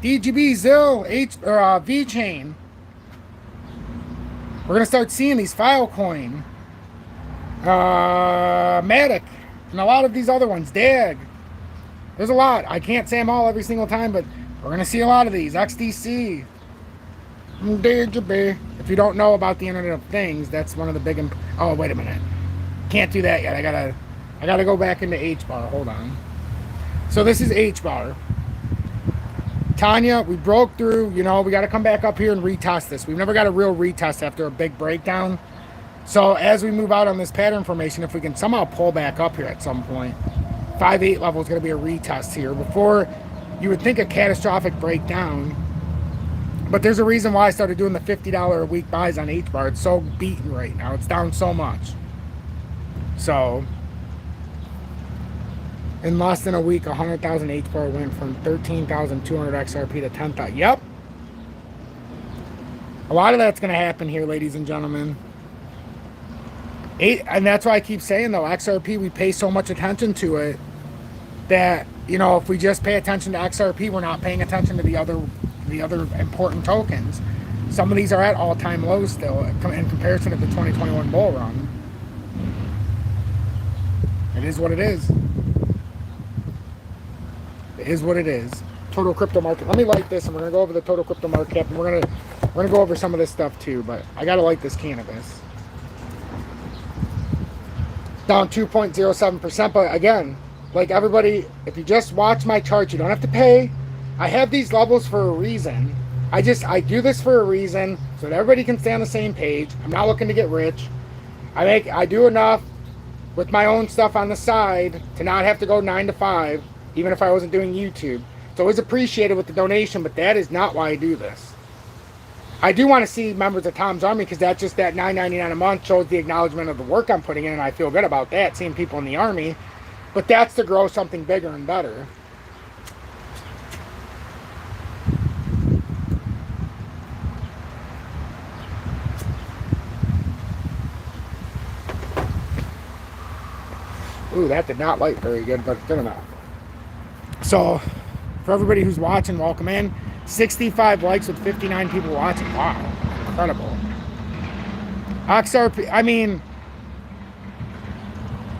DGB, ZIL, VChain. We're going to start seeing these Filecoin, Matic, and a lot of these other ones, DAG. There's a lot. I can't say them all every single time, but we're going to see a lot of these. XDC. DGB. If you don't know about the Internet of Things, that's one of the big... Oh, wait a minute. Can't do that yet. I gotta go back into H-bar. Hold on. So this is H-bar. Tanya, we broke through. You know, we got to come back up here and retest this. We've never got a real retest after a big breakdown. So as we move out on this pattern formation, if we can somehow pull back up here at some point, 5-8 level is going to be a retest here before you would think a catastrophic breakdown. But there's a reason why I started doing the $50 a week buys on H-bar. It's so beaten right now. It's down so much. So in less than a week, 100,000 H4 went from 13,200 XRP to 10,000. Yep. A lot of that's going to happen here, ladies and gentlemen. And that's why I keep saying, though, XRP, we pay so much attention to it that, you know, if we just pay attention to XRP, we're not paying attention to the other important tokens. Some of these are at all-time lows still in comparison to the 2021 bull run. It is what it is. It is what it is. Total crypto market. Let me light this, and we're gonna go over the total crypto market cap, and we're gonna go over some of this stuff too. But I gotta light this cannabis. Down 2.07%. But again, like everybody, if you just watch my chart, you don't have to pay. I have these levels for a reason. I do this for a reason so that everybody can stay on the same page. I'm not looking to get rich. I do enough with my own stuff on the side to not have to go 9 to 5, even if I wasn't doing YouTube. It's always appreciated with the donation, but that is not why I do this. I do want to see members of Tom's Army, because that's just that $9.99 a month shows the acknowledgement of the work I'm putting in, and I feel good about that, seeing people in the Army. But that's to grow something bigger and better. Ooh, that did not light very good, but good enough. So, for everybody who's watching, welcome in. 65 likes with 59 people watching. Wow, incredible. XRP, I mean,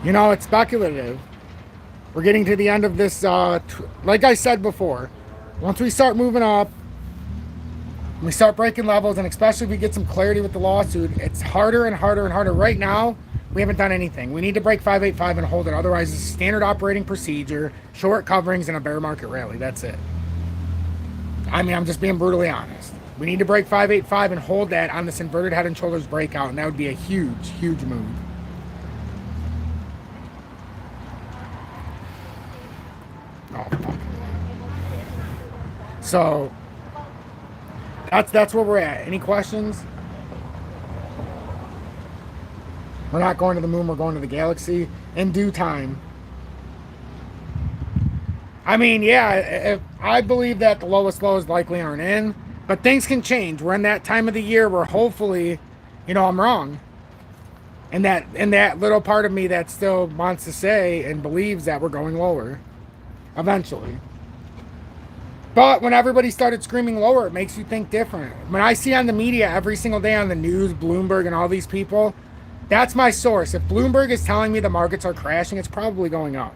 you know, it's speculative. We're getting to the end of this, like I said before, once we start moving up, we start breaking levels, and especially if we get some clarity with the lawsuit, it's harder and harder and harder. Right now, we haven't done anything. We need to break 585 and hold it. Otherwise, it's standard operating procedure, short coverings, and a bear market rally. That's it. I mean, I'm just being brutally honest. We need to break 585 and hold that on this inverted head and shoulders breakout, and that would be a huge, huge move. Oh, fuck. So, that's where we're at. Any questions? We're not going to the moon, we're going to the galaxy in due time. I mean, yeah, I believe that the lowest lows likely aren't in, but things can change. We're in that time of the year where hopefully, you know, I'm wrong. And that little part of me that still wants to say and believes that we're going lower eventually. But when everybody started screaming lower, it makes you think different. When I see on the media every single day on the news, Bloomberg and all these people, that's my source. If Bloomberg is telling me the markets are crashing, it's probably going up.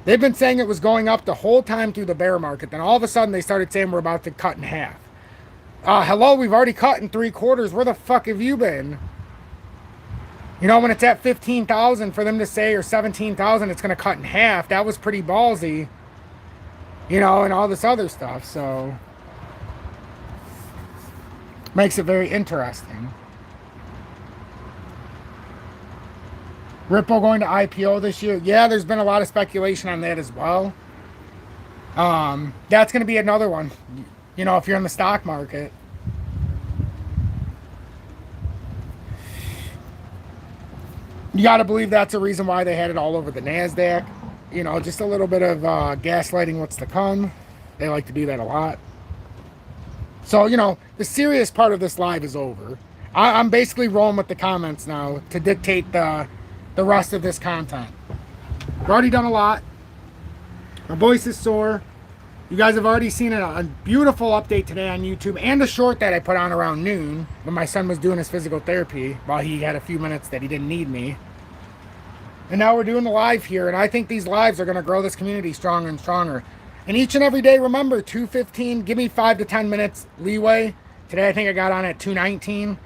They've been saying it was going up the whole time through the bear market. Then all of a sudden they started saying we're about to cut in half. Hello, we've already cut in 3/4. Where the fuck have you been? You know, when it's at 15,000 for them to say, or 17,000, it's going to cut in half. That was pretty ballsy. You know, and all this other stuff. So, makes it very interesting. Ripple going to IPO this year. Yeah, there's been a lot of speculation on that as well. That's going to be another one. You know, if you're in the stock market. You got to believe that's a reason why they had it all over the NASDAQ. You know, just a little bit of gaslighting what's to come. They like to do that a lot. So, you know, the serious part of this live is over. I'm basically rolling with the comments now to dictate the rest of this content. I've already done a lot. My voice is sore. You guys have already seen a beautiful update today on YouTube, and a short that I put on around noon when my son was doing his physical therapy while he had a few minutes that he didn't need me. And now we're doing the live here, and I think these lives are going to grow this community stronger and stronger. And each and every day, remember, 2:15, give me 5 to 10 minutes leeway. Today I think I got on at 2:19,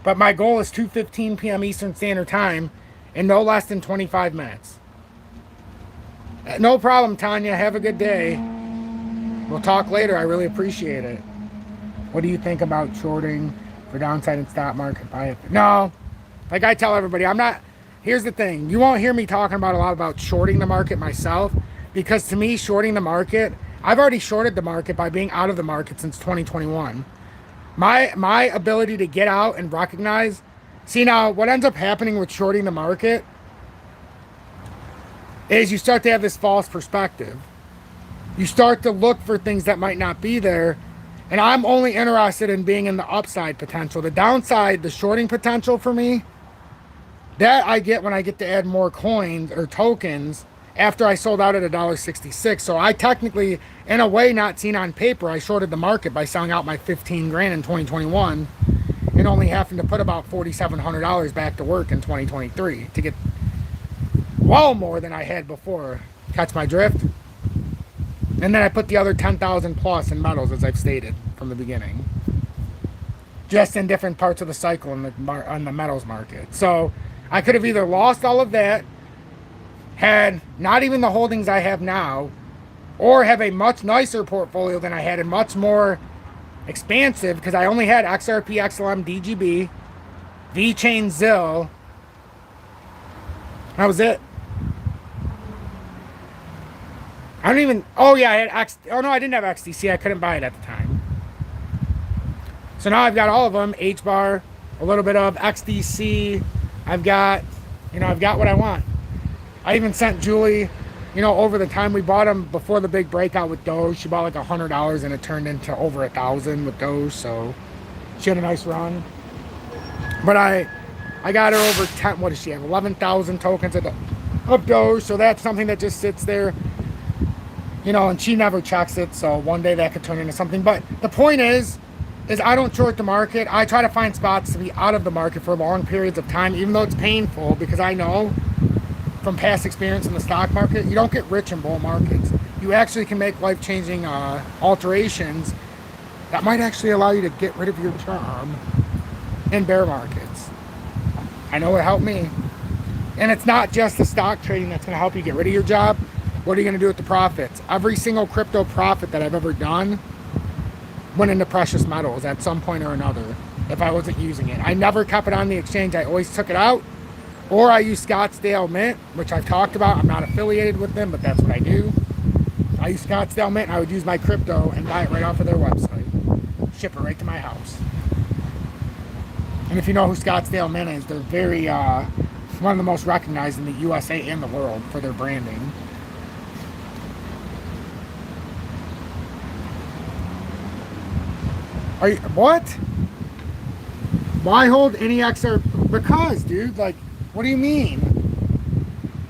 but my goal is 2:15 p.m. Eastern Standard Time in no less than 25 minutes. No problem, Tanya. Have a good day. We'll talk later. I really appreciate it. What do you think about shorting for downside in stock market? Buy it. No. Like I tell everybody, I'm not... Here's the thing. You won't hear me talking about a lot about shorting the market myself, because to me, shorting the market... I've already shorted the market by being out of the market since 2021. My ability to get out and recognize... See, now, what ends up happening with shorting the market is you start to have this false perspective. You start to look for things that might not be there. And I'm only interested in being in the upside potential. The downside, the shorting potential for me, that I get when I get to add more coins or tokens after I sold out at $1.66. So I technically, in a way, not seen on paper, I shorted the market by selling out my 15 grand in 2021 and only having to put about $4,700 back to work in 2023 to get well more than I had before. Catch my drift? And then I put the other 10,000 plus in metals, as I've stated from the beginning, just in different parts of the cycle on the metals market. So I could have either lost all of that, had not even the holdings I have now, or have a much nicer portfolio than I had and much more expansive, because I only had XRP, XLM, DGB, VeChain, ZIL. That was it. I don't even, oh yeah, I had oh no, I didn't have XDC, I couldn't buy it at the time. So now I've got all of them, HBAR, a little bit of XDC, I've got what I want. I even sent Julie, over the time we bought them before the big breakout with Doge, she bought like $100 and it turned into over 1,000 with Doge, so she had a nice run. But I got her over 10, what does she have, 11,000 tokens of Doge, so that's something that just sits there. And she never checks it, so one day that could turn into something. But the point is I don't short the market. I try to find spots to be out of the market for long periods of time, even though it's painful, because I know from past experience in the stock market, you don't get rich in bull markets. You actually can make life-changing alterations that might actually allow you to get rid of your term in bear markets. I know it helped me. And it's not just the stock trading that's going to help you get rid of your job. What are you going to do with the profits? Every single crypto profit that I've ever done went into precious metals at some point or another if I wasn't using it. I never kept it on the exchange. I always took it out. Or I use Scottsdale Mint, which I've talked about. I'm not affiliated with them, but that's what I do. I use Scottsdale Mint, and I would use my crypto and buy it right off of their website. Ship it right to my house. And if you know who Scottsdale Mint is, they're very, one of the most recognized in the USA and the world for their branding. What? Why hold any XRP? Because, dude, like, what do you mean?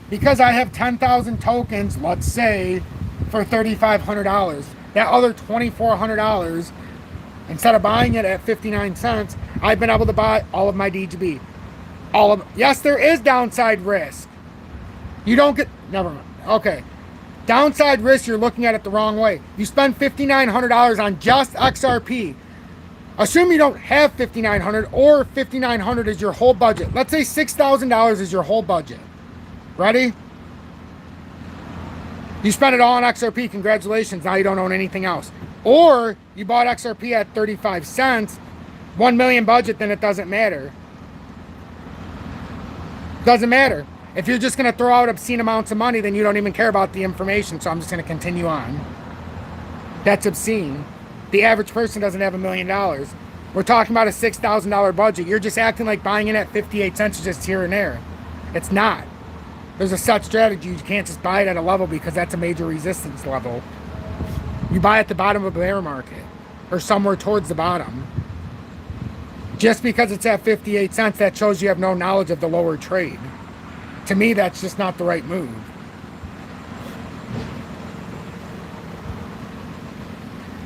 Because I have 10,000 tokens, let's say, for $3,500. That other $2,400, instead of buying it at 59 cents, I've been able to buy all of my DGB. Yes, there is downside risk. You don't get, never mind. Okay. Downside risk, you're looking at it the wrong way. You spend $5,900 on just XRP. Assume you don't have $5,900 or $5,900 is your whole budget. Let's say $6,000 is your whole budget. Ready? You spent it all on XRP. Congratulations. Now you don't own anything else. Or you bought XRP at 35 cents, 1 million budget, then it doesn't matter. Doesn't matter. If you're just going to throw out obscene amounts of money, then you don't even care about the information. So I'm just going to continue on. That's obscene. The average person doesn't have $1 million. We're talking about a $6,000 budget. You're just acting like buying it at 58 cents just here and there. It's not. There's a set strategy. You can't just buy it at a level because that's a major resistance level. You buy at the bottom of a bear market or somewhere towards the bottom. Just because it's at 58 cents, that shows you have no knowledge of the lower trade. To me, that's just not the right move.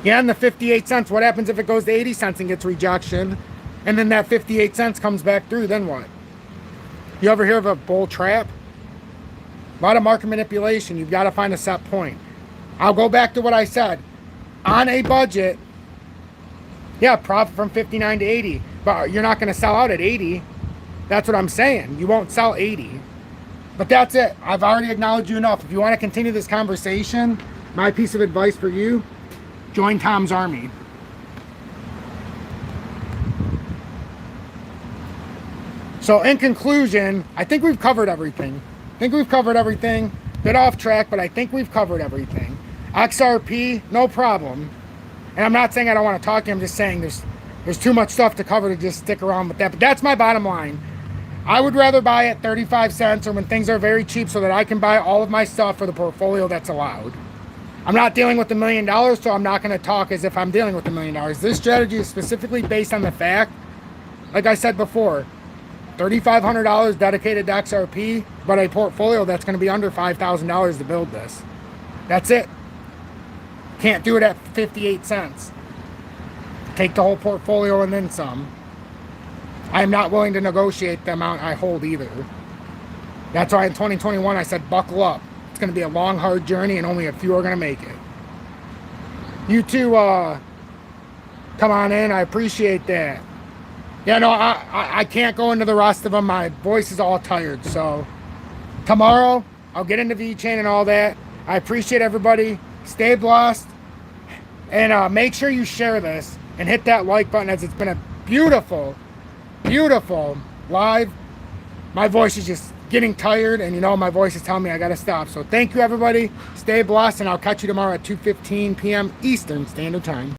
Yeah, and the 58 cents, what happens if it goes to 80 cents and gets rejection, and then that 58 cents comes back through, then what? You ever hear of a bull trap? A lot of market manipulation. You've got to find a set point. I'll go back to what I said. On a budget, yeah, profit from 59 to 80, but you're not going to sell out at 80. That's what I'm saying. You won't sell 80. But that's it. I've already acknowledged you enough. If you want to continue this conversation, my piece of advice for you, join Tom's Army. So in conclusion, I think we've covered everything. Bit off track, but I think we've covered everything. XRP, no problem. And I'm not saying I don't want to talk to you. I'm just saying there's too much stuff to cover to just stick around with that. But that's my bottom line. I would rather buy at 35 cents or when things are very cheap so that I can buy all of my stuff for the portfolio that's allowed. I'm not dealing with $1 million, so I'm not going to talk as if I'm dealing with $1 million. This strategy is specifically based on the fact, like I said before, $3,500 dedicated to XRP, but a portfolio that's going to be under $5,000 to build this. That's it. Can't do it at 58 cents. Take the whole portfolio and then some. I am not willing to negotiate the amount I hold either. That's why in 2021 I said buckle up. It's going to be a long, hard journey and only a few are going to make it. You two, come on in. I appreciate that. Yeah, no, I can't go into the rest of them. My voice is all tired. So tomorrow I'll get into VeChain and all that. I appreciate everybody. Stay blessed. And make sure you share this and hit that like button, as it's been a beautiful, beautiful live. My voice is just getting tired, and you know my voice is telling me I gotta stop. So thank you, everybody. Stay blessed, and I'll catch you tomorrow at 2:15 p.m. Eastern Standard Time.